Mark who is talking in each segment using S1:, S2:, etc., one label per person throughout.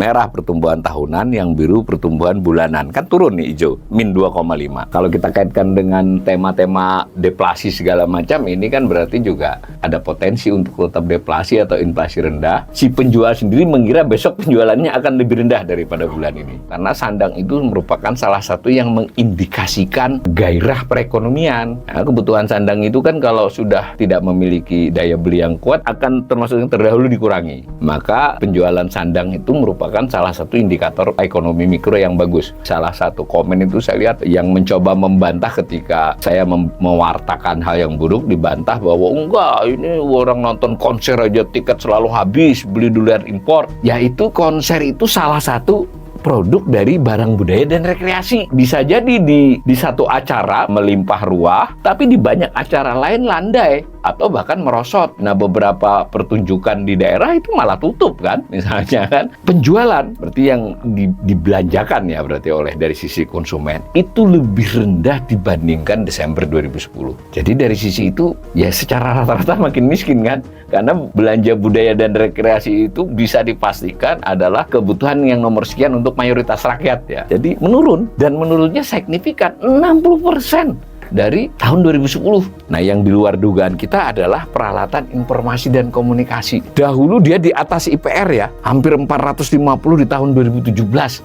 S1: Merah pertumbuhan tahunan, yang biru pertumbuhan bulanan. Kan turun nih hijau, min 2,5. Kalau kita kaitkan dengan tema-tema deflasi segala macam, ini kan berarti juga ada potensi untuk tetap deflasi atau inflasi rendah. Si penjual sendiri mengira besok penjualannya akan lebih rendah daripada bulan ini. Karena sandang itu merupakan salah satu yang mengindikasikan gairah perekonomian. Nah, kebutuhan sandang itu kan kalau sudah tidak memiliki daya beli yang kuat akan termasuk yang terdahulu dikurangi. Maka penjualan sandang itu merupakan salah satu indikator ekonomi mikro yang bagus. Salah satu komen itu saya lihat yang mencoba membantah ketika saya mewartakan hal yang buruk, dibantah bahwa enggak, ini orang nonton konser aja tiket selalu habis, beli duluan impor. Yaitu konser itu salah satu produk dari barang budaya dan rekreasi. Bisa jadi di satu acara melimpah ruah, tapi di banyak acara lain landai atau bahkan merosot. Nah, beberapa pertunjukan di daerah itu malah tutup kan, misalnya kan. Penjualan berarti yang dibelanjakan ya berarti oleh dari sisi konsumen itu lebih rendah dibandingkan Desember 2010. Jadi dari sisi itu ya secara rata-rata makin miskin kan, karena belanja budaya dan rekreasi itu bisa dipastikan adalah kebutuhan yang nomor sekian untuk mayoritas rakyat ya. Jadi menurun, dan menurunnya signifikan 60% dari tahun 2010. Nah, yang di luar dugaan kita adalah peralatan informasi dan komunikasi. Dahulu dia di atas IPR ya, hampir 450 di tahun 2017.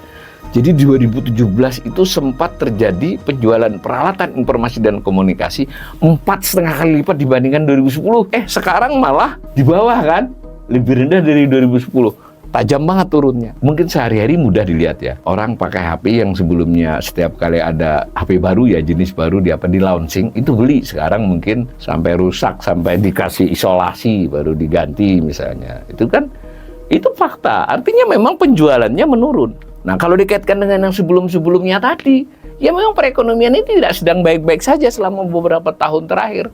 S1: Jadi 2017 itu sempat terjadi penjualan peralatan informasi dan komunikasi 4,5 kali lipat dibandingkan 2010. Sekarang malah di bawah kan, lebih rendah dari 2010. Tajam banget turunnya. Mungkin sehari-hari mudah dilihat ya. Orang pakai HP yang sebelumnya setiap kali ada HP baru ya, jenis baru di launching, itu beli. Sekarang mungkin sampai rusak, sampai dikasih isolasi, baru diganti misalnya. Itu fakta. Artinya memang penjualannya menurun. Nah, kalau dikaitkan dengan yang sebelum-sebelumnya tadi, ya memang perekonomian ini tidak sedang baik-baik saja selama beberapa tahun terakhir.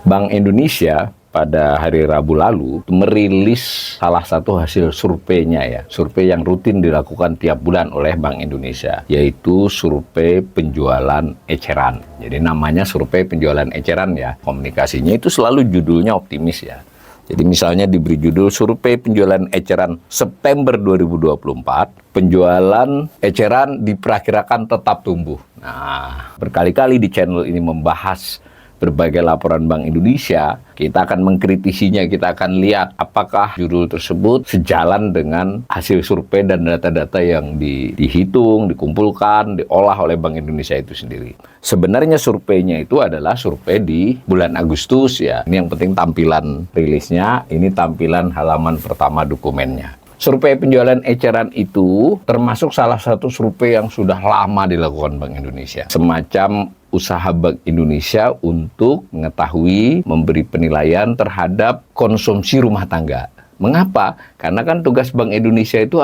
S1: Bank Indonesia pada hari Rabu lalu merilis salah satu hasil surveinya ya, survei yang rutin dilakukan tiap bulan oleh Bank Indonesia, yaitu survei penjualan eceran. Jadi namanya survei penjualan eceran ya, komunikasinya itu selalu judulnya optimis ya. Jadi misalnya diberi judul survei penjualan eceran September 2024, penjualan eceran diperkirakan tetap tumbuh. Nah, berkali-kali di channel ini membahas berbagai laporan Bank Indonesia, kita akan mengkritisinya, kita akan lihat apakah judul tersebut sejalan dengan hasil survei dan data-data yang dihitung, dikumpulkan, diolah oleh Bank Indonesia itu sendiri. Sebenarnya surveinya itu adalah survei di bulan Agustus ya. Ini yang penting tampilan rilisnya, ini tampilan halaman pertama dokumennya. Survei penjualan eceran itu termasuk salah satu survei yang sudah lama dilakukan Bank Indonesia. Semacam usaha Bank Indonesia untuk mengetahui, memberi penilaian terhadap konsumsi rumah tangga. Mengapa? Karena kan tugas Bank Indonesia itu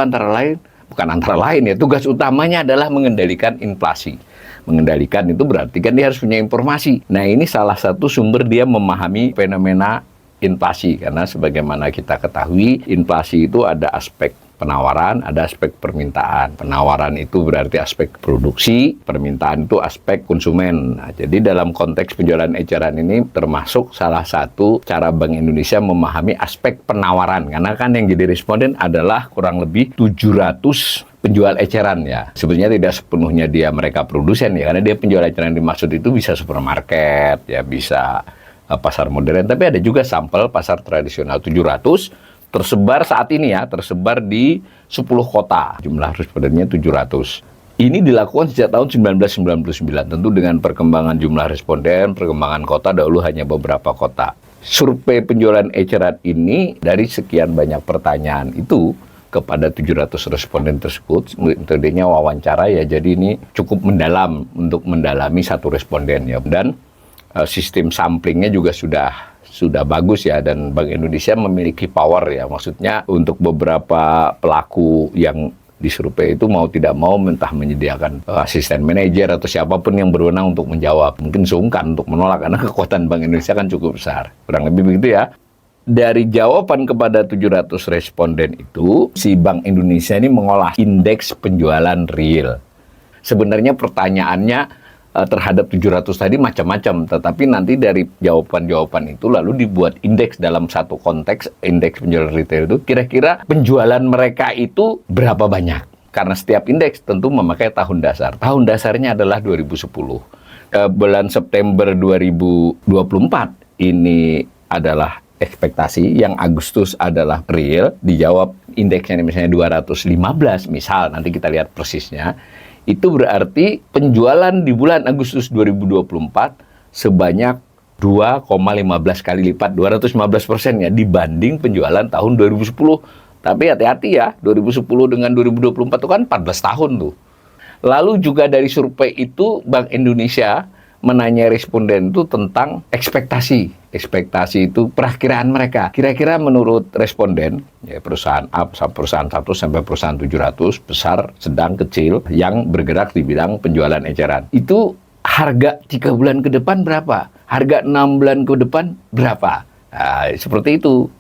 S1: tugas utamanya adalah mengendalikan inflasi. Mengendalikan itu berarti kan dia harus punya informasi. Nah, ini salah satu sumber dia memahami fenomena inflasi, karena sebagaimana kita ketahui inflasi itu ada aspek penawaran, ada aspek permintaan. Penawaran itu berarti aspek produksi, permintaan itu aspek konsumen. Nah, jadi dalam konteks penjualan eceran ini termasuk salah satu cara Bank Indonesia memahami aspek penawaran, karena kan yang jadi responden adalah kurang lebih 700 penjual eceran ya. Sebenarnya tidak sepenuhnya mereka produsen ya, karena dia penjual eceran yang dimaksud itu bisa supermarket ya, bisa pasar modern, tapi ada juga sampel pasar tradisional 700 tersebar saat ini ya, tersebar di 10 kota. Jumlah respondennya 700. Ini dilakukan sejak tahun 1999, tentu dengan perkembangan jumlah responden, perkembangan kota, dahulu hanya beberapa kota. Survei penjualan eceran ini dari sekian banyak pertanyaan itu kepada 700 responden tersebut, metodenya wawancara ya, jadi ini cukup mendalam untuk mendalami satu responden ya, dan sistem samplingnya juga sudah bagus ya, dan Bank Indonesia memiliki power ya, maksudnya untuk beberapa pelaku yang disurvei itu mau tidak mau mentah menyediakan asisten manajer atau siapapun yang berwenang untuk menjawab. Mungkin sungkan untuk menolak karena kekuatan Bank Indonesia kan cukup besar. Kurang lebih begitu ya. Dari jawaban kepada 700 responden itu, si Bank Indonesia ini mengolah indeks penjualan real. Sebenarnya pertanyaannya terhadap 700 tadi macam-macam, tetapi nanti dari jawaban-jawaban itu lalu dibuat indeks dalam satu konteks, indeks penjualan retail itu kira-kira penjualan mereka itu berapa banyak. Karena setiap indeks tentu memakai tahun dasar. Tahun dasarnya adalah 2010. Bulan September 2024 ini adalah ekspektasi, yang Agustus adalah real, dijawab indeksnya misalnya 215 misal, nanti kita lihat persisnya. Itu berarti penjualan di bulan Agustus 2024 sebanyak 2,15 kali lipat, 215% ya, dibanding penjualan tahun 2010. Tapi hati-hati ya, 2010 dengan 2024 itu kan 14 tahun tuh. Lalu juga dari survei itu, Bank Indonesia menanya responden itu tentang ekspektasi. Ekspektasi itu perakiraan mereka. Kira-kira menurut responden, ya perusahaan A, perusahaan 1 sampai perusahaan 700, besar, sedang, kecil, yang bergerak di bidang penjualan eceran. Itu harga 3 bulan ke depan berapa? Harga 6 bulan ke depan berapa? Nah, seperti itu.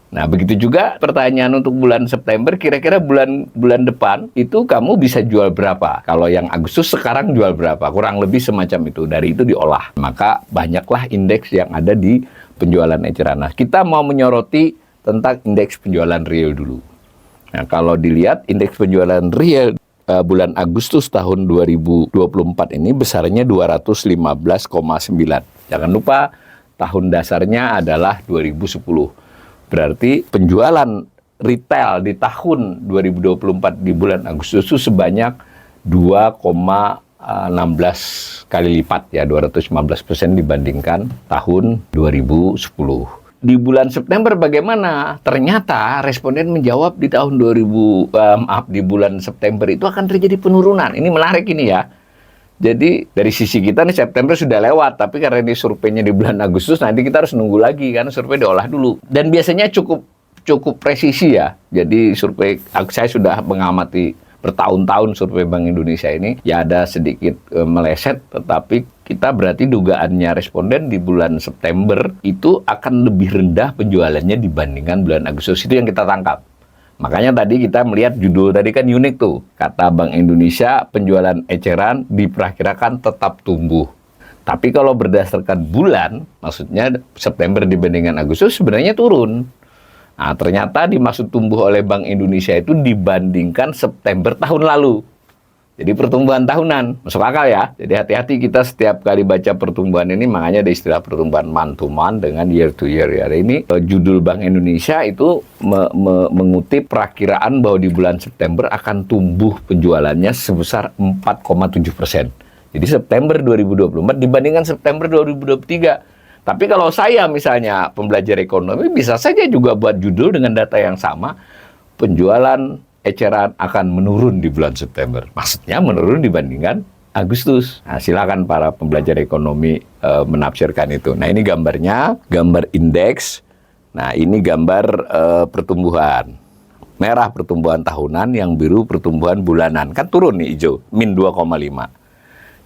S1: Nah, begitu juga pertanyaan untuk bulan September, kira-kira bulan depan itu kamu bisa jual berapa? Kalau yang Agustus sekarang jual berapa? Kurang lebih semacam itu. Dari itu diolah. Maka banyaklah indeks yang ada di penjualan eceran. Nah, kita mau menyoroti tentang indeks penjualan real dulu. Nah, kalau dilihat indeks penjualan real bulan Agustus tahun 2024 ini besarnya 215,9. Jangan lupa tahun dasarnya adalah 2010. Berarti penjualan retail di tahun 2024 di bulan Agustus itu sebanyak 2,16 kali lipat ya, 215% dibandingkan tahun 2010. Di bulan September bagaimana? Ternyata responden menjawab di tahun di bulan September itu akan terjadi penurunan. Ini menarik ini ya. Jadi dari sisi kita nih September sudah lewat, tapi karena ini surveinya di bulan Agustus, nanti kita harus nunggu lagi karena survei diolah dulu. Dan biasanya cukup presisi ya. Jadi survei, saya sudah mengamati bertahun-tahun survei Bank Indonesia ini, ya ada sedikit meleset, tetapi kita berarti dugaannya responden di bulan September itu akan lebih rendah penjualannya dibandingkan bulan Agustus. Itu yang kita tangkap. Makanya tadi kita melihat judul tadi kan unik tuh. Kata Bank Indonesia, penjualan eceran diperkirakan tetap tumbuh. Tapi kalau berdasarkan bulan, maksudnya September dibandingkan Agustus sebenarnya turun. Nah, ternyata dimaksud tumbuh oleh Bank Indonesia itu dibandingkan September tahun lalu. Jadi pertumbuhan tahunan, masuk akal ya. Jadi hati-hati kita setiap kali baca pertumbuhan ini, makanya ada istilah pertumbuhan month to month dengan year to year ya. Ini judul Bank Indonesia itu mengutip perakiraan bahwa di bulan September akan tumbuh penjualannya sebesar 4,7%. Jadi September 2024 dibandingkan September 2023. Tapi kalau saya misalnya pembelajar ekonomi, bisa saja juga buat judul dengan data yang sama, penjualan eceran akan menurun di bulan September. Maksudnya menurun dibandingkan Agustus. Nah, silakan para pembelajar ekonomi menafsirkan itu. Nah, ini gambarnya, gambar indeks. Nah, ini gambar pertumbuhan. Merah pertumbuhan tahunan, yang biru pertumbuhan bulanan. Kan turun nih hijau, min 2,5.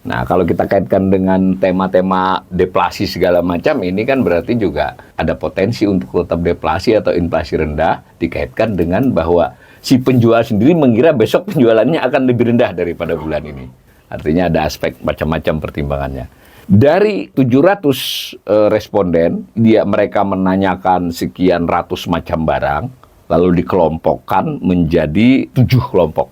S1: Nah, kalau kita kaitkan dengan tema-tema deflasi segala macam, ini kan berarti juga ada potensi untuk tetap deflasi atau inflasi rendah, dikaitkan dengan bahwa si penjual sendiri mengira besok penjualannya akan lebih rendah daripada bulan ini. Artinya ada aspek macam-macam pertimbangannya. Dari 700 responden, mereka menanyakan sekian ratus macam barang, lalu dikelompokkan menjadi 7 kelompok.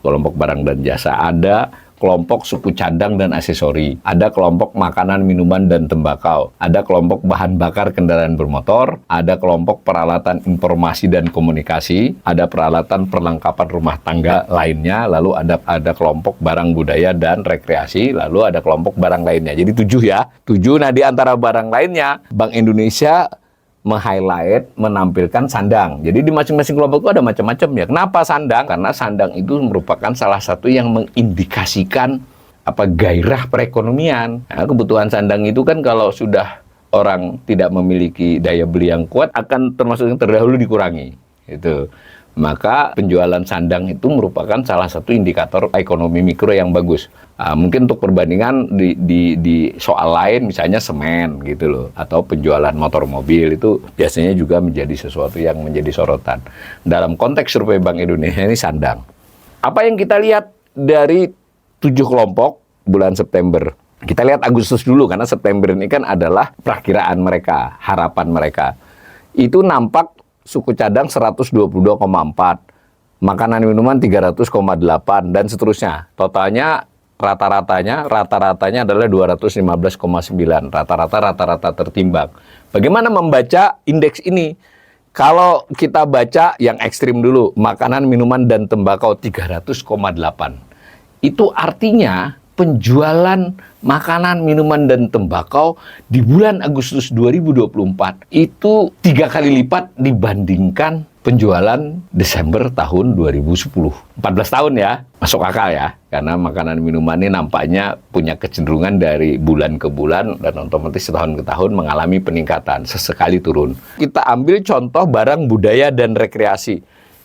S1: Kelompok barang dan jasa, ada kelompok suku cadang dan aksesori, ada kelompok makanan, minuman, dan tembakau, ada kelompok bahan bakar kendaraan bermotor, ada kelompok peralatan informasi dan komunikasi, ada peralatan perlengkapan rumah tangga lainnya, lalu ada kelompok barang budaya dan rekreasi, lalu ada kelompok barang lainnya. Jadi 7 ya. 7, nah di antara barang lainnya, Bank Indonesia meng-highlight, menampilkan sandang. Jadi di masing-masing kelompok itu ada macam-macam ya. Kenapa sandang? Karena sandang itu merupakan salah satu yang mengindikasikan gairah perekonomian. Nah, kebutuhan sandang itu kan kalau sudah orang tidak memiliki daya beli yang kuat akan termasuk yang terdahulu dikurangi. Itu. Maka penjualan sandang itu merupakan salah satu indikator ekonomi mikro yang bagus. Mungkin untuk perbandingan di soal lain, misalnya semen gitu loh, atau penjualan motor mobil itu biasanya juga menjadi sesuatu yang menjadi sorotan. Dalam konteks survei Bank Indonesia ini sandang. Apa yang kita lihat dari 7 kelompok bulan September? Kita lihat Agustus dulu, karena September ini kan adalah perakiraan mereka, harapan mereka. Itu nampak suku cadang 122,4, makanan minuman 300,8, dan seterusnya. Totalnya rata-ratanya adalah 215,9. Rata-rata tertimbang. Bagaimana membaca indeks ini? Kalau kita baca yang ekstrim dulu, makanan, minuman, dan tembakau 300,8. Itu artinya penjualan makanan, minuman, dan tembakau di bulan Agustus 2024 itu 3 kali lipat dibandingkan penjualan Desember tahun 2010. 14 tahun ya, masuk akal ya. Karena makanan minuman ini nampaknya punya kecenderungan dari bulan ke bulan dan otomatis setahun ke tahun mengalami peningkatan, sesekali turun. Kita ambil contoh barang budaya dan rekreasi.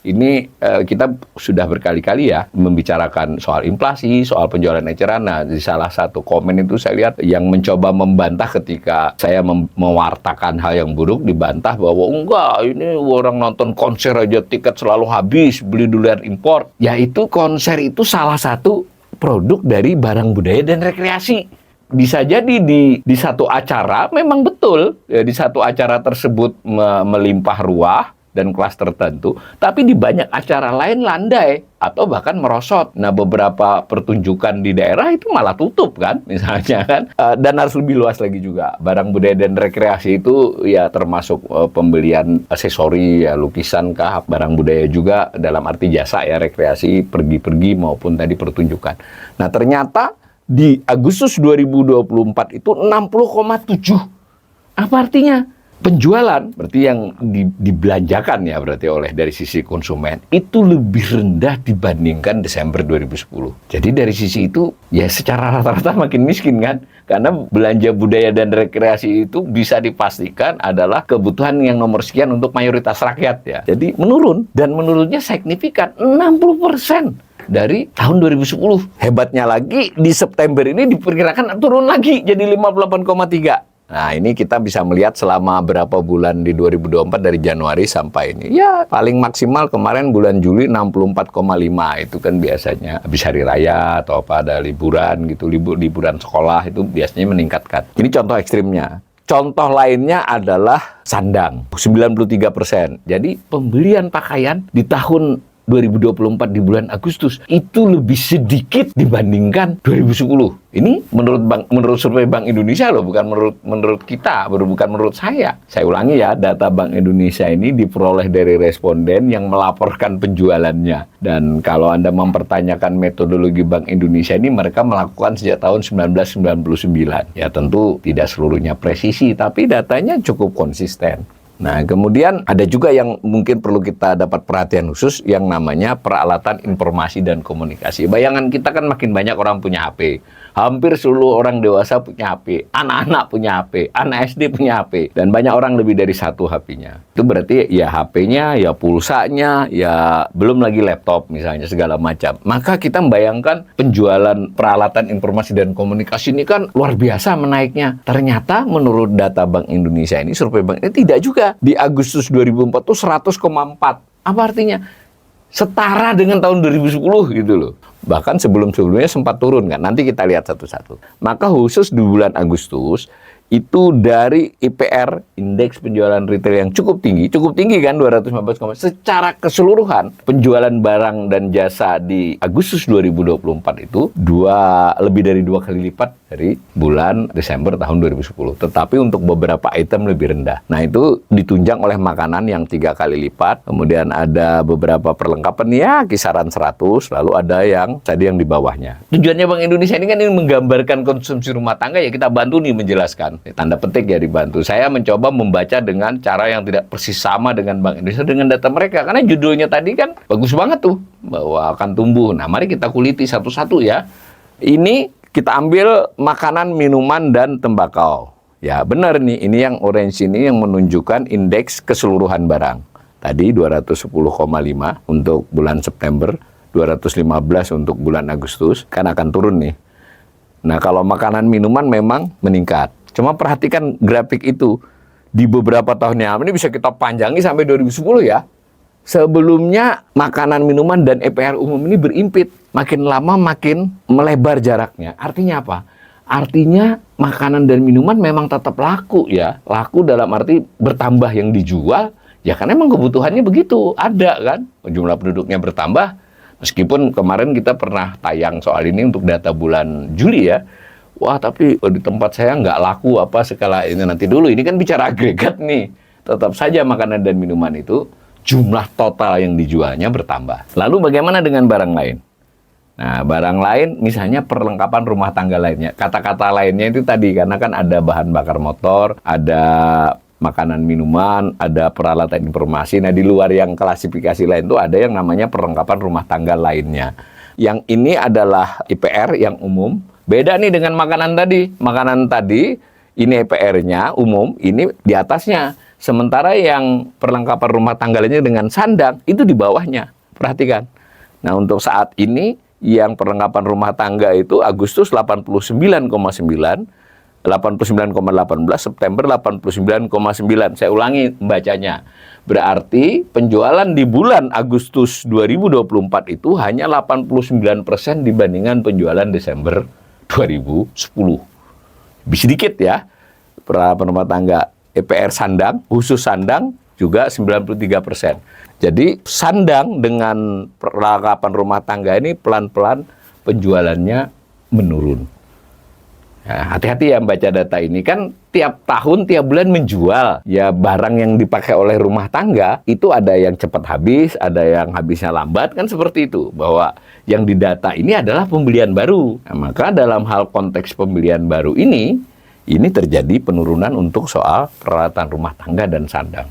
S1: Ini kita sudah berkali-kali ya membicarakan soal inflasi, soal penjualan eceran. Nah, di salah satu komen itu saya lihat yang mencoba membantah ketika saya mewartakan hal yang buruk, dibantah bahwa enggak, ini orang nonton konser aja tiket selalu habis, beli duluan impor. Yaitu konser itu salah satu produk dari barang budaya dan rekreasi. Bisa jadi di satu acara memang betul, ya, di satu acara tersebut melimpah ruah dan kelas tertentu, tapi di banyak acara lain landai atau bahkan merosot. Nah, beberapa pertunjukan di daerah itu malah tutup kan, misalnya kan. Dan harus lebih luas lagi juga. Barang budaya dan rekreasi itu ya termasuk pembelian aksesori, ya, lukisan kah, barang budaya juga dalam arti jasa ya, rekreasi, pergi-pergi maupun tadi pertunjukan. Nah, ternyata di Agustus 2024 itu 60,7. Apa artinya? Penjualan, berarti yang dibelanjakan ya, berarti oleh dari sisi konsumen, itu lebih rendah dibandingkan Desember 2010. Jadi dari sisi itu, ya secara rata-rata makin miskin kan? Karena belanja budaya dan rekreasi itu bisa dipastikan adalah kebutuhan yang nomor sekian untuk mayoritas rakyat ya. Jadi menurun, dan menurunnya signifikan, 60% dari tahun 2010. Hebatnya lagi, di September ini diperkirakan turun lagi, jadi 58,3. Nah, ini kita bisa melihat selama berapa bulan di 2024 dari Januari sampai ini. Ya, paling maksimal kemarin bulan Juli 64,5. Itu kan biasanya habis hari raya atau apa ada liburan gitu, liburan sekolah itu biasanya meningkatkan. Ini contoh ekstrimnya. Contoh lainnya adalah sandang, 93%. Jadi pembelian pakaian di tahun 2024 di bulan Agustus itu lebih sedikit dibandingkan 2010. Ini menurut survei Bank Indonesia loh, bukan menurut kita, bukan menurut saya. Saya ulangi ya, data Bank Indonesia ini diperoleh dari responden yang melaporkan penjualannya. Dan kalau Anda mempertanyakan metodologi Bank Indonesia ini, mereka melakukan sejak tahun 1999. Ya tentu tidak seluruhnya presisi, tapi datanya cukup konsisten. Nah, kemudian ada juga yang mungkin perlu kita dapat perhatian khusus yang namanya peralatan informasi dan komunikasi. Bayangan kita kan makin banyak orang punya HP. Hampir seluruh orang dewasa punya HP, anak-anak punya HP, anak SD punya HP, dan banyak orang lebih dari satu HP-nya. Itu berarti ya HP-nya, ya pulsanya, ya belum lagi laptop misalnya, segala macam. Maka kita membayangkan penjualan peralatan informasi dan komunikasi ini kan luar biasa menaiknya. Ternyata menurut data Bank Indonesia ini, survei Bank ini tidak juga. Di Agustus 2004 itu 100,4. Apa artinya? Setara dengan tahun 2010 gitu loh. Bahkan sebelum-sebelumnya sempat turun kan. Nanti kita lihat satu-satu. Maka khusus di bulan Agustus itu dari IPR, indeks penjualan retail yang cukup tinggi kan 215, secara keseluruhan penjualan barang dan jasa di Agustus 2024 itu lebih dari 2 kali lipat dari bulan Desember tahun 2010. Tetapi untuk beberapa item lebih rendah. Nah, itu ditunjang oleh makanan yang 3 kali lipat, kemudian ada beberapa perlengkapan ya kisaran 100, lalu ada yang tadi yang di bawahnya. Tujuannya Bank Indonesia ini kan menggambarkan konsumsi rumah tangga, ya kita bantu nih menjelaskan. Tanda petik ya dibantu. Saya mencoba membaca dengan cara yang tidak persis sama dengan Bank Indonesia dengan data mereka. Karena judulnya tadi kan bagus banget tuh, bahwa akan tumbuh. Nah, mari kita kuliti satu-satu ya. Ini kita ambil makanan, minuman, dan tembakau. Ya benar nih, ini yang orange ini yang menunjukkan indeks keseluruhan barang. Tadi 210,5 untuk bulan September, 215 untuk bulan Agustus, kan akan turun nih. Nah, kalau makanan minuman memang meningkat. Cuma perhatikan grafik itu, di beberapa tahun yang ini bisa kita panjangi sampai 2010 ya. Sebelumnya makanan, minuman, dan EPR umum ini berimpit. Makin lama makin melebar jaraknya. Artinya apa? Artinya makanan dan minuman memang tetap laku ya. Laku dalam arti bertambah yang dijual, ya karena emang kebutuhannya begitu, ada kan. Jumlah penduduknya bertambah, meskipun kemarin kita pernah tayang soal ini untuk data bulan Juli ya. Wah tapi di tempat saya nggak laku apa skala ini, nanti dulu. Ini kan bicara agregat nih. Tetap saja makanan dan minuman itu jumlah total yang dijualnya bertambah. Lalu bagaimana dengan barang lain? Nah, barang lain misalnya perlengkapan rumah tangga lainnya. Kata-kata lainnya itu tadi, karena kan ada bahan bakar motor, ada makanan minuman, ada peralatan informasi. Nah, di luar yang klasifikasi lain itu ada yang namanya perlengkapan rumah tangga lainnya. Yang ini adalah IPR yang umum. Beda nih dengan makanan tadi. Makanan tadi, ini IPR-nya umum, ini di atasnya. Sementara yang perlengkapan rumah tangga lainnya dengan sandang, itu di bawahnya. Perhatikan. Nah, untuk saat ini, yang perlengkapan rumah tangga itu Agustus 89,9, 89,18, September 89,9. Saya ulangi membacanya. Berarti penjualan di bulan Agustus 2024 itu hanya 89% dibandingkan penjualan Desember 2010. Lebih sedikit ya. Peralatan rumah tangga EPR sandang, khusus sandang juga 93%. Jadi sandang dengan perlengkapan rumah tangga ini pelan-pelan penjualannya menurun. Nah, hati-hati ya membaca data ini, kan tiap tahun, tiap bulan menjual. Ya barang yang dipakai oleh rumah tangga itu ada yang cepat habis, ada yang habisnya lambat, kan seperti itu. Bahwa yang didata ini adalah pembelian baru. Nah, maka dalam hal konteks pembelian baru ini terjadi penurunan untuk soal peralatan rumah tangga dan sandang.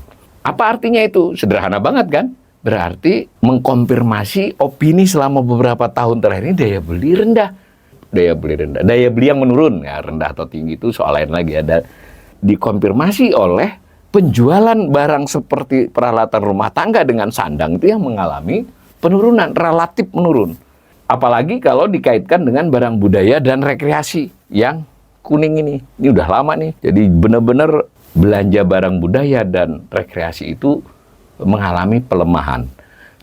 S1: Apa artinya itu? Sederhana banget kan? Berarti mengkonfirmasi opini selama beberapa tahun terakhir ini daya beli rendah. Daya beli rendah. Daya beli yang menurun. Ya, rendah atau tinggi itu soal lain lagi. Ada dikonfirmasi oleh penjualan barang seperti peralatan rumah tangga dengan sandang itu yang mengalami penurunan, relatif menurun. Apalagi kalau dikaitkan dengan barang budaya dan rekreasi yang kuning ini. Ini udah lama nih. Jadi benar-benar belanja barang budaya dan rekreasi itu mengalami pelemahan.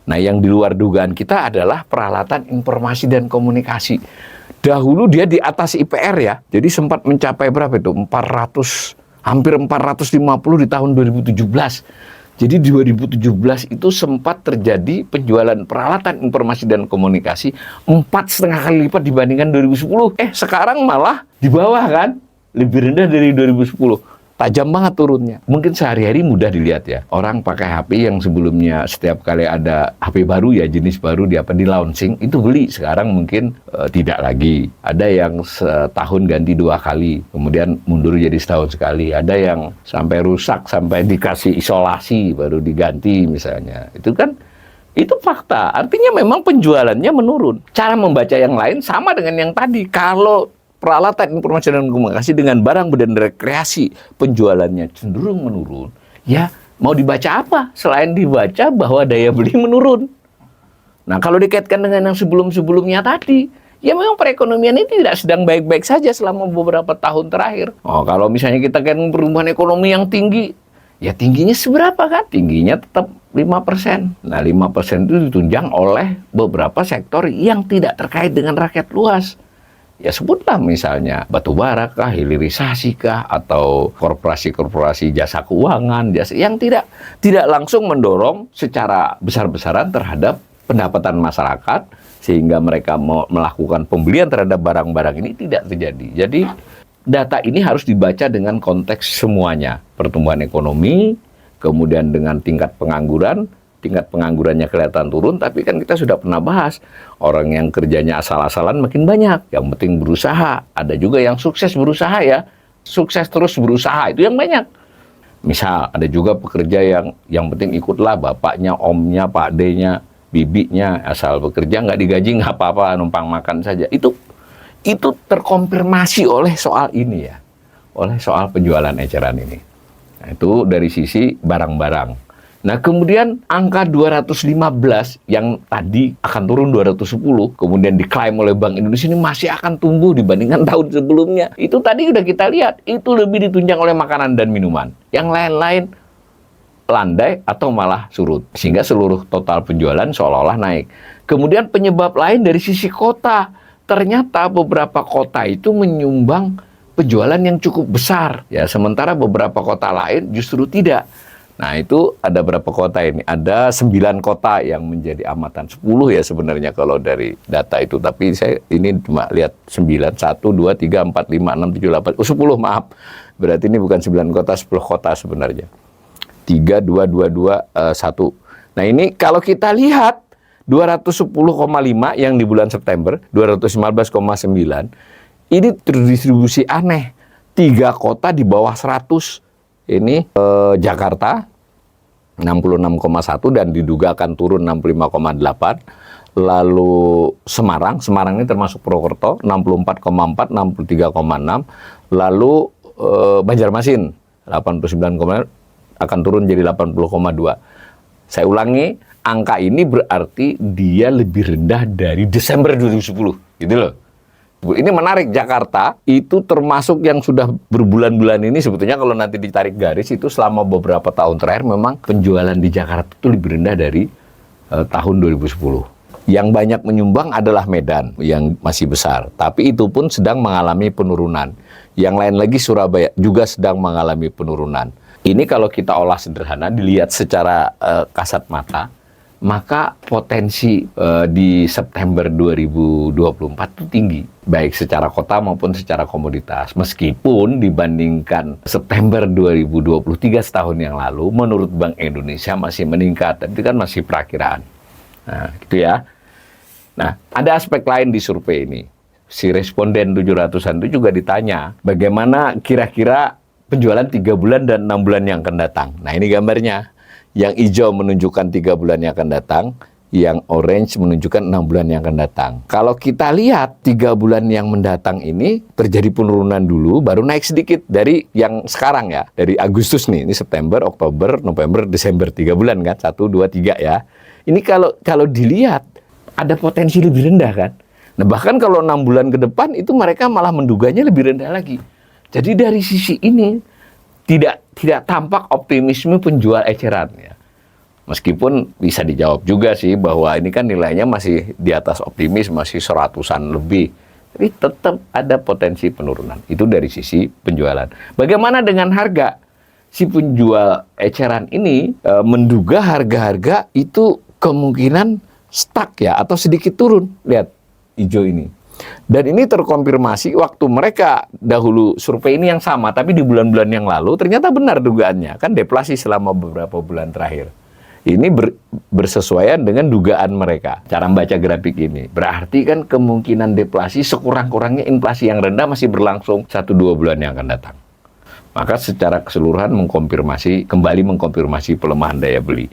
S1: Nah, yang di luar dugaan kita adalah peralatan informasi dan komunikasi. Dahulu dia di atas IPR ya. Jadi sempat mencapai berapa itu? 400, hampir 450 di tahun 2017. Jadi 2017 itu sempat terjadi penjualan peralatan informasi dan komunikasi 4,5 kali lipat dibandingkan 2010. Sekarang malah di bawah kan? Lebih rendah dari 2010. Tajam banget turunnya. Mungkin sehari-hari mudah dilihat ya. Orang pakai HP yang sebelumnya setiap kali ada HP baru ya, jenis baru di launching, itu beli. Sekarang mungkin tidak lagi. Ada yang setahun ganti 2 kali. Kemudian mundur jadi setahun sekali. Ada yang sampai rusak, sampai dikasih isolasi baru diganti misalnya. Itu kan, itu fakta. Artinya memang penjualannya menurun. Cara membaca yang lain sama dengan yang tadi. Kalau peralatan informasi dan komunikasi dengan barang budaya dan rekreasi penjualannya cenderung menurun, ya mau dibaca apa selain dibaca bahwa daya beli menurun. Nah, kalau dikaitkan dengan yang sebelum-sebelumnya tadi, ya memang perekonomian ini tidak sedang baik-baik saja selama beberapa tahun terakhir. Kalau misalnya kita kan pertumbuhan ekonomi yang tinggi, ya tingginya seberapa kan? Tingginya tetap 5%. Nah, 5% itu ditunjang oleh beberapa sektor yang tidak terkait dengan rakyat luas. Ya sebutlah misalnya batubara kah, hilirisasi kah, atau korporasi-korporasi jasa keuangan, jasa yang tidak langsung mendorong secara besar-besaran terhadap pendapatan masyarakat sehingga mereka mau melakukan pembelian terhadap barang-barang ini tidak terjadi. Jadi data ini harus dibaca dengan konteks semuanya, pertumbuhan ekonomi, kemudian dengan tingkat pengangguran penganggurannya kelihatan turun, tapi kan kita sudah pernah bahas, orang yang kerjanya asal-asalan makin banyak, yang penting berusaha. Ada juga yang sukses berusaha ya, sukses terus berusaha, itu yang banyak. Misal, ada juga pekerja yang penting ikutlah bapaknya, omnya, pak D-nya, bibinya, asal bekerja nggak digaji, nggak apa-apa, numpang makan saja. Itu terkonfirmasi oleh soal ini ya, oleh soal penjualan eceran ini. Nah, itu dari sisi barang-barang. Nah, kemudian angka 215 yang tadi akan turun 210, kemudian diklaim oleh Bank Indonesia ini masih akan tumbuh dibandingkan tahun sebelumnya. Itu tadi udah kita lihat, itu lebih ditunjang oleh makanan dan minuman. Yang lain-lain landai atau malah surut. Sehingga seluruh total penjualan seolah-olah naik. Kemudian penyebab lain dari sisi kota. ternyata beberapa kota itu menyumbang penjualan yang cukup besar. Ya, sementara beberapa kota lain justru tidak. Nah, itu ada berapa kota ini? Ada 9 kota yang menjadi amatan. 10 ya sebenarnya kalau dari data itu. Tapi saya ini cuma lihat 9, 1, 2, 3, 4, 5, 6, 7, 8, 10 maaf. Berarti ini bukan 9 kota, 10 kota sebenarnya. 3, 2, 2, 2, 1. Nah, ini kalau kita lihat 210,5 yang di bulan September, 215,9, ini terdistribusi aneh. 3 kota di bawah 100. Ini Jakarta 66,1 dan diduga akan turun 65,8. Lalu Semarang ini termasuk Purwokerto 64,4, 63,6. Lalu Banjarmasin 89, akan turun jadi 80,2. Saya ulangi, angka ini berarti dia lebih rendah dari Desember 2010, gitu loh. Ini menarik, Jakarta itu termasuk yang sudah berbulan-bulan ini sebetulnya kalau nanti ditarik garis itu selama beberapa tahun terakhir memang penjualan di Jakarta itu lebih rendah dari tahun 2010. Yang banyak menyumbang adalah Medan yang masih besar, tapi itu pun sedang mengalami penurunan. Yang lain lagi Surabaya juga sedang mengalami penurunan. Ini kalau kita olah sederhana, dilihat secara kasat mata, maka potensi di September 2024 itu tinggi, baik secara kota maupun secara komoditas. Meskipun dibandingkan September 2023 setahun yang lalu, menurut Bank Indonesia masih meningkat, tapi kan masih perakiraan. Nah, gitu ya. Nah, ada aspek lain di survei ini. Si responden 700-an itu juga ditanya, bagaimana kira-kira penjualan 3 bulan dan 6 bulan yang akan datang. Nah, ini gambarnya. Yang hijau menunjukkan 3 bulan yang akan datang, yang orange menunjukkan 6 bulan yang akan datang. Kalau kita lihat 3 bulan yang mendatang ini terjadi penurunan dulu, baru naik sedikit dari yang sekarang ya, dari Agustus nih, ini September, Oktober, November, Desember, 3 bulan kan, 1, 2, 3 ya. Ini kalau dilihat ada potensi lebih rendah kan. Nah, bahkan kalau 6 bulan ke depan itu mereka malah menduganya lebih rendah lagi. Jadi dari sisi ini tidak tampak optimisme penjual eceran ya. Meskipun bisa dijawab juga sih bahwa ini kan nilainya masih di atas optimis, masih 100-an lebih. Tapi tetap ada potensi penurunan. Itu dari sisi penjualan. Bagaimana dengan harga? Si penjual eceran ini menduga harga-harga itu kemungkinan stuck ya atau sedikit turun. Lihat hijau ini. Dan ini terkonfirmasi waktu mereka dahulu survei ini yang sama, tapi di bulan-bulan yang lalu ternyata benar dugaannya. Kan deflasi selama beberapa bulan terakhir. Ini bersesuaian dengan dugaan mereka. Cara membaca grafik ini. Berarti kan kemungkinan deflasi sekurang-kurangnya inflasi yang rendah masih berlangsung 1-2 bulan yang akan datang. Maka secara keseluruhan kembali mengkonfirmasi pelemahan daya beli.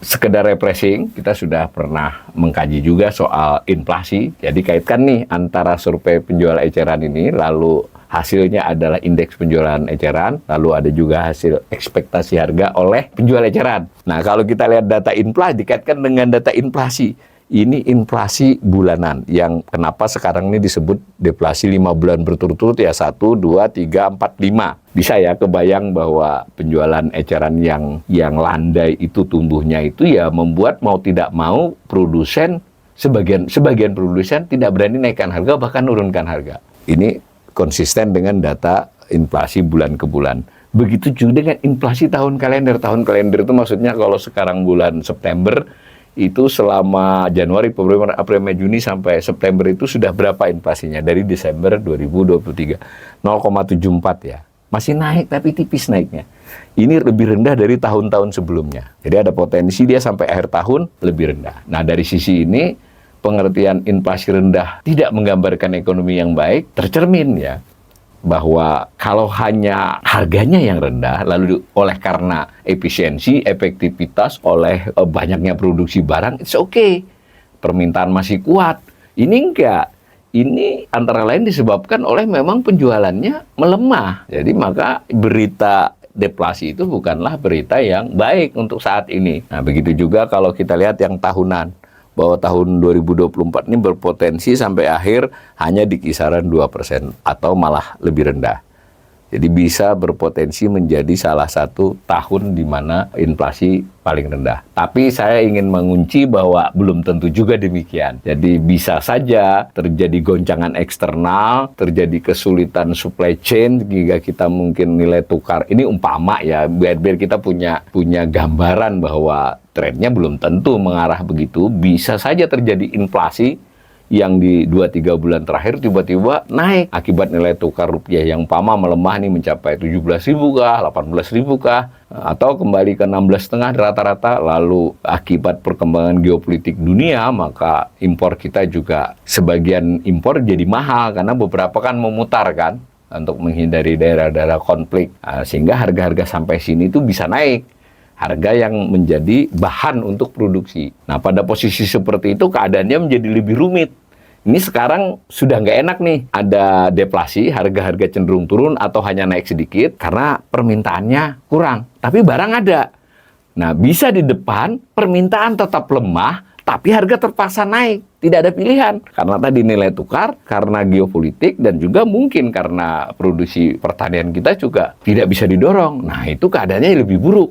S1: Sekedar refreshing, kita sudah pernah mengkaji juga soal inflasi. Jadi kaitkan nih antara survei penjual eceran ini, lalu hasilnya adalah indeks penjualan eceran, lalu ada juga hasil ekspektasi harga oleh penjual eceran. Nah, kalau kita lihat data inflasi, dikaitkan dengan data inflasi. Ini inflasi bulanan, yang kenapa sekarang ini disebut deflasi 5 bulan berturut-turut ya, 1, 2, 3, 4, 5. Bisa ya kebayang bahwa penjualan eceran yang landai itu tumbuhnya itu ya membuat mau tidak mau produsen, sebagian produsen tidak berani naikkan harga bahkan nurunkan harga. Ini konsisten dengan data inflasi bulan ke bulan. Begitu juga dengan inflasi tahun kalender. Tahun kalender itu maksudnya kalau sekarang bulan September, itu selama Januari, Februari, April, Mei, Juni sampai September itu sudah berapa inflasinya dari Desember 2023? 0,74 ya. Masih naik tapi tipis naiknya. Ini lebih rendah dari tahun-tahun sebelumnya. Jadi ada potensi dia sampai akhir tahun lebih rendah. Nah, dari sisi ini pengertian inflasi rendah tidak menggambarkan ekonomi yang baik tercermin ya. Bahwa kalau hanya harganya yang rendah, lalu oleh karena efisiensi, efektivitas, oleh banyaknya produksi barang, it's okay. Permintaan masih kuat. Ini enggak. Ini antara lain disebabkan oleh memang penjualannya melemah. Jadi maka berita deflasi itu bukanlah berita yang baik untuk saat ini. Nah, begitu juga kalau kita lihat yang tahunan. Bahwa tahun 2024 ini berpotensi sampai akhir hanya di kisaran 2% atau malah lebih rendah. Jadi bisa berpotensi menjadi salah satu tahun di mana inflasi paling rendah. Tapi saya ingin mengunci bahwa belum tentu juga demikian. Jadi bisa saja terjadi goncangan eksternal, terjadi kesulitan supply chain hingga kita mungkin nilai tukar. Ini umpama ya, biar kita punya gambaran bahwa trennya belum tentu mengarah begitu. Bisa saja terjadi inflasi yang di 2-3 bulan terakhir tiba-tiba naik akibat nilai tukar rupiah yang umpama melemah nih mencapai 17.000 kah, 18.000 kah, atau kembali ke 16,5 rata-rata. Lalu akibat perkembangan geopolitik dunia, maka impor kita juga sebagian impor jadi mahal karena beberapa kan memutar kan untuk menghindari daerah-daerah konflik. Sehingga harga-harga sampai sini itu bisa naik, harga yang menjadi bahan untuk produksi. Nah, pada posisi seperti itu keadaannya menjadi lebih rumit. Ini sekarang sudah nggak enak nih, ada deflasi, harga-harga cenderung turun atau hanya naik sedikit karena permintaannya kurang. Tapi barang ada. Nah, bisa di depan permintaan tetap lemah, tapi harga terpaksa naik. Tidak ada pilihan. Karena tadi nilai tukar, karena geopolitik, dan juga mungkin karena produksi pertanian kita juga tidak bisa didorong. Nah, itu keadaannya lebih buruk.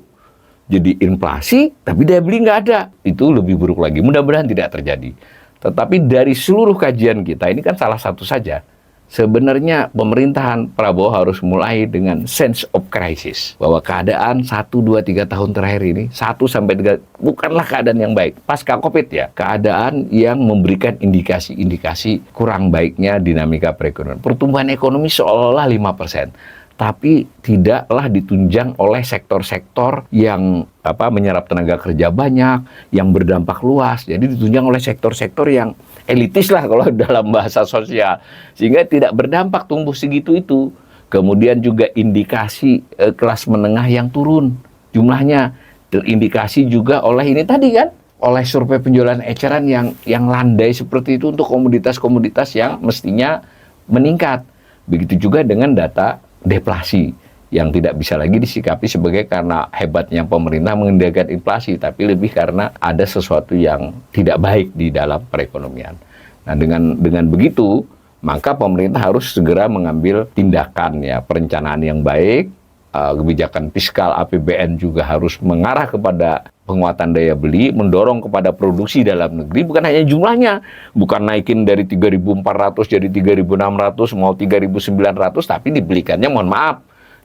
S1: Jadi inflasi, tapi daya beli nggak ada. Itu lebih buruk lagi. Mudah-mudahan tidak terjadi. Tetapi dari seluruh kajian kita, ini kan salah satu saja. Sebenarnya pemerintahan Prabowo harus mulai dengan sense of crisis. Bahwa keadaan 1, 2, 3 tahun terakhir ini, 1-3, bukanlah keadaan yang baik. Pasca COVID ya, keadaan yang memberikan indikasi-indikasi kurang baiknya dinamika perekonomian. Pertumbuhan ekonomi seolah-olah 5%. Tapi tidaklah ditunjang oleh sektor-sektor yang menyerap tenaga kerja banyak, yang berdampak luas. Jadi ditunjang oleh sektor-sektor yang elitis lah kalau dalam bahasa sosial. Sehingga tidak berdampak tumbuh segitu itu. Kemudian juga indikasi kelas menengah yang turun jumlahnya. Terindikasi juga oleh ini tadi kan, oleh survei penjualan eceran yang landai seperti itu untuk komoditas-komoditas yang mestinya meningkat. Begitu juga dengan data deflasi yang tidak bisa lagi disikapi sebagai karena hebatnya pemerintah mengendalikan inflasi, tapi lebih karena ada sesuatu yang tidak baik di dalam perekonomian. Nah, dengan begitu, maka pemerintah harus segera mengambil tindakan ya, perencanaan yang baik, kebijakan fiskal APBN juga harus mengarah kepada penguatan daya beli, mendorong kepada produksi dalam negeri, bukan hanya jumlahnya, bukan naikin dari 3.400 jadi 3.600, mau 3.900, tapi dibelikannya, mohon maaf,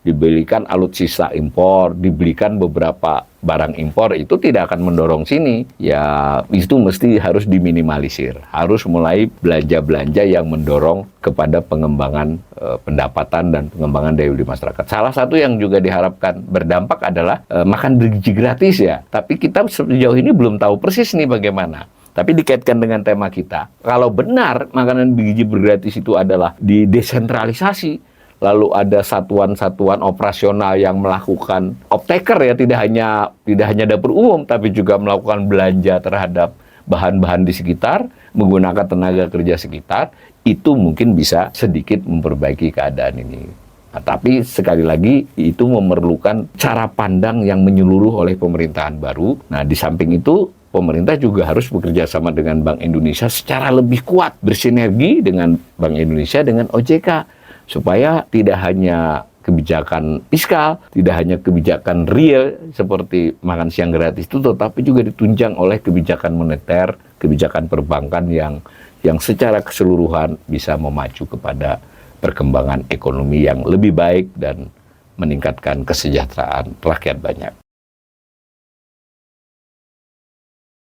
S1: dibelikan alutsista impor, dibelikan beberapa barang impor, itu tidak akan mendorong sini. Ya, itu mesti harus diminimalisir. Harus mulai belanja-belanja yang mendorong kepada pengembangan pendapatan dan pengembangan daya beli masyarakat. Salah satu yang juga diharapkan berdampak adalah makan bergizi gratis ya. Tapi kita sejauh ini belum tahu persis nih bagaimana. Tapi dikaitkan dengan tema kita, kalau benar makanan bergizi gratis itu adalah didesentralisasi, lalu ada satuan-satuan operasional yang melakukan optaker ya, tidak hanya dapur umum, tapi juga melakukan belanja terhadap bahan-bahan di sekitar, menggunakan tenaga kerja sekitar, itu mungkin bisa sedikit memperbaiki keadaan ini. Nah, tapi sekali lagi itu memerlukan cara pandang yang menyeluruh oleh pemerintahan baru. Nah, di samping itu pemerintah juga harus bekerja sama dengan Bank Indonesia secara lebih kuat, bersinergi dengan Bank Indonesia, dengan OJK, supaya tidak hanya kebijakan fiskal, tidak hanya kebijakan real seperti makan siang gratis itu, tetapi juga ditunjang oleh kebijakan moneter, kebijakan perbankan yang secara keseluruhan bisa memacu kepada perkembangan ekonomi yang lebih baik dan meningkatkan kesejahteraan rakyat banyak.